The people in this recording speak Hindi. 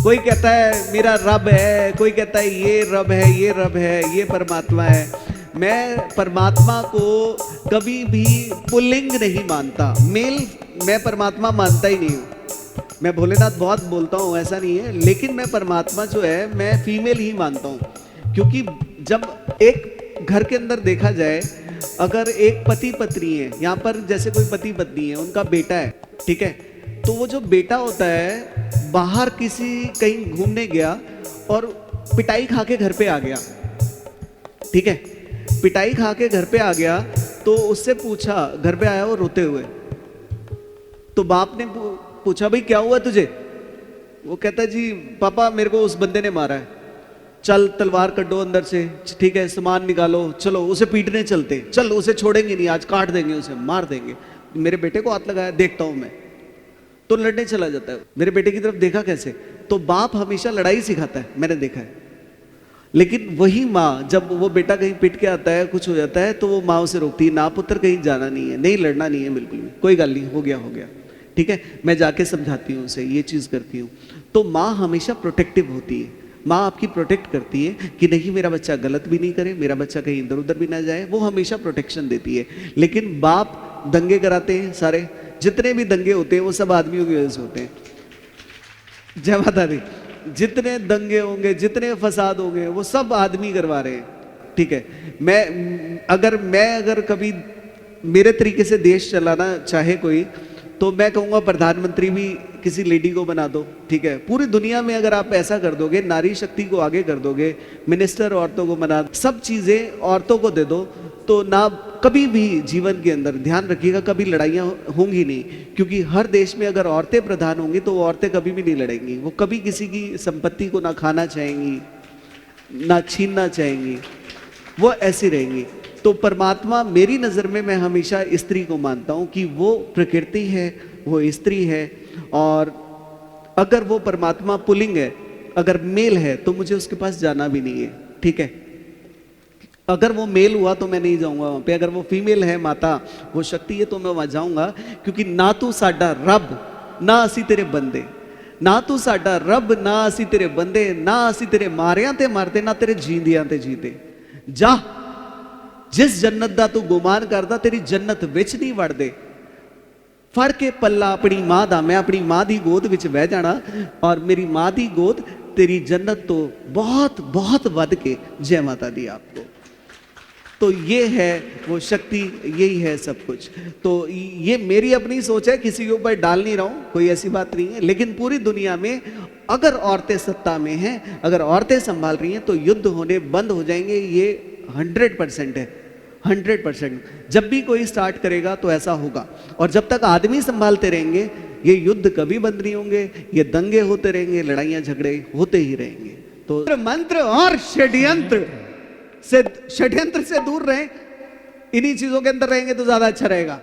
कोई कहता है मेरा रब है, कोई कहता है ये रब है, ये रब है, ये परमात्मा है। मैं परमात्मा को कभी भी पुल्लिंग नहीं मानता, मेल मैं परमात्मा मानता ही नहीं हूँ। मैं भोलेनाथ बहुत बोलता हूँ, ऐसा नहीं है, लेकिन मैं परमात्मा जो है मैं फीमेल ही मानता हूँ। क्योंकि जब एक घर के अंदर देखा जाए, अगर एक पति पत्नी है, यहाँ पर जैसे कोई पति पत्नी है, उनका बेटा है, ठीक है, तो वो जो बेटा होता है बाहर किसी कहीं घूमने गया और पिटाई खा के घर पे आ गया, ठीक है, पिटाई खा के घर पे आ गया, तो उससे पूछा, घर पे आया वो रोते हुए, तो बाप ने पूछा भाई क्या हुआ तुझे? वो कहता जी पापा मेरे को उस बंदे ने मारा है। चल तलवार कड्डो अंदर से, ठीक है, सामान निकालो, चलो उसे पीटने चलते, चल उसे छोड़ेंगे नहीं, आज काट देंगे, उसे मार देंगे। मेरे बेटे को हाथ लगाया, देखता हूं मैं, तो लड़ने चला जाता है। मेरे बेटे की तरफ देखा कैसे, तो बाप हमेशा लड़ाई सिखाता है, मैंने देखा है। लेकिन वही माँ, जब वो बेटा कहीं पिट के आता है, कुछ हो जाता है, तो वो माँ उसे रोकती है, ना पुत्र कहीं जाना नहीं है, नहीं लड़ना नहीं है बिल्कुल भी, कोई गल नहीं, हो गया हो गया, ठीक है, मैं जाके समझाती हूँ उसे, ये चीज़ करती हूँ। तो माँ हमेशा प्रोटेक्टिव होती है, माँ आपकी प्रोटेक्ट करती है कि नहीं मेरा बच्चा गलत भी नहीं करे, मेरा बच्चा कहीं इधर उधर भी ना जाए, वो हमेशा प्रोटेक्शन देती है। लेकिन बाप दंगे कराते हैं, सारे जितने भी दंगे होते हैं वो सब आदमियों की वजह से होते हैं। जय माता दी। जितने दंगे होंगे, जितने फसाद होंगे, वो सब आदमी करवा रहे हैं, ठीक है। मैं अगर कभी मेरे तरीके से देश चलाना चाहे कोई, तो मैं कहूँगा प्रधानमंत्री भी किसी लेडी को बना दो, ठीक है। पूरी दुनिया में अगर आप ऐसा कर दोगे, नारी शक्ति को आगे कर दोगे, मिनिस्टर औरतों को बना, सब चीज़ें औरतों को दे दो, तो ना कभी भी जीवन के अंदर, ध्यान रखिएगा, कभी लड़ाइयाँ होंगी नहीं। क्योंकि हर देश में अगर औरतें प्रधान होंगी तो वो औरतें कभी भी नहीं लड़ेंगी, वो कभी किसी की संपत्ति को ना खाना चाहेंगी, ना छीनना चाहेंगी, वो ऐसी रहेंगी। तो परमात्मा मेरी नज़र में, मैं हमेशा स्त्री को मानता हूँ कि वो प्रकृति है, वो स्त्री है, और अगर वो परमात्मा पुल्लिंग है, अगर मेल है, तो मुझे उसके पास जाना भी नहीं है, ठीक है। अगर वो मेल हुआ तो मैं नहीं जाऊंगा वहाँ पे, अगर वो फीमेल है, माता वो शक्ति है, तो मैं वहाँ जाऊंगा। क्योंकि ना तू साडा रब, ना असी तेरे बंदे, ना तू साडा रब, ना असी तेरे बंदे, ना असी तेरे मारियां ते मारते, ना तेरे जींदियां ते जीते। जा जिस जन्नत दा तू गुमान करदा, तेरी जन्नत विच नहीं वड़दे। फड़ के पल्ला अपनी मां दा, मैं अपनी मां दी गोद विच बह जाना, और मेरी मां दी गोद तेरी जन्नत तो बहुत बहुत वध के। जय माता दी आपको। तो ये है वो शक्ति, यही है सब कुछ। तो ये मेरी अपनी सोच है, किसी के ऊपर डाल नहीं रहा हूं, कोई ऐसी बात नहीं है। लेकिन पूरी दुनिया में अगर औरतें सत्ता में हैं, अगर औरतें संभाल रही हैं, तो युद्ध होने बंद हो जाएंगे, ये 100% है, 100%। जब भी कोई स्टार्ट करेगा तो ऐसा होगा, और जब तक आदमी संभालते रहेंगे, ये युद्ध कभी बंद नहीं होंगे, ये दंगे होते रहेंगे, लड़ाइयाँ झगड़े होते ही रहेंगे। तो मंत्र और षड्यंत्र से दूर रहें, इन्हीं चीजों के अंदर रहेंगे तो ज्यादा अच्छा रहेगा।